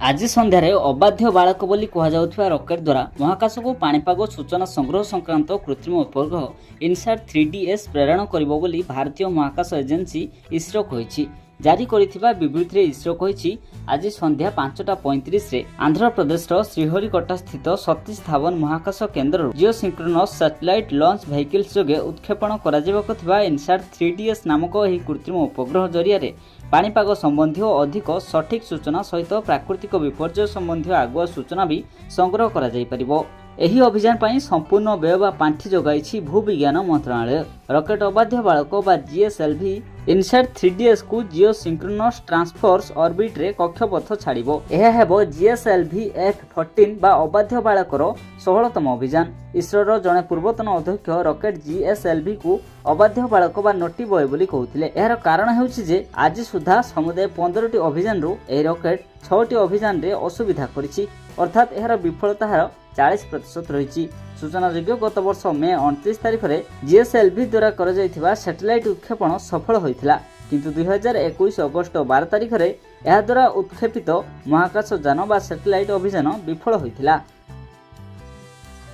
आज सन्धार अबाध्य बालक बोली कहुଥିବା रकेट द्वारा महाकाश को पाणीपाग सूचना संग्रह संक्रांत कृत्रिम उपग्रह इनसाट 3DS प्रेरण करिबो बोली भारतीय महाकाश एजेंसी इसरो कहिछि। जारी करिଥିବା विबृतिरे इसरो कहिछि आज संध्या 5:35 रे आंध्र प्रदेश श्रीहरिकोटा स्थित सतीश धावन महाकाश केन्द्र जिओसिंक्रोनस सैटेलाइट लॉन्च व्हीकल्स जोगे उत्क्षेपण कराजिबाक थिबा इनसाट 3DS नामक एही कृत्रिम उपग्रह जरिया रे पाणीपाग संबंधी अधिक सठिक सूचना सहित प्राकृतिक विपर्यय संबंधी आगुआ सूचना भी संग्रह करा जाई परिबो। एही अभियान पर संपूर्ण व्यय बा पांठि जोगाइछि भूविज्ञान मंत्रालय। रकेट अबाध्य बालक बा जीएसएलवी इनसाट 3DS को जिओ सिंक्रोनस ट्रांसफर्स ऑर्बिट रे कक्षपथ छाड़िबो। एहा हेबो जीएसएलवी F14 बा अबाध्य बालकर 16तम अभियान। इसरोर जने पूर्वतन अध्यक्ष रकेट जीएसएलवी को अबाध्य बालक बा नोटी बॉय बोली कहउथिले। एहार कारण हेउछि जे आज सुधा समुदाय 15टी अभियान रु ए रकेट 6टी अभियान रे असुविधा करिछि, अर्थात एहार विफलता हार 40% रही। सूचनायोग्य गत वर्ष मे 29 तारिख में जीएसएलवी द्वारा कर जाइथिबा सैटेलाइट उत्क्षेपण सफल होइथिला, किंतु 2021 अगस्त 12 तारिख में यह द्वारा उत्क्षेपित महाकाश यान बा सैटेलाइट अभियान विफल होइथिला।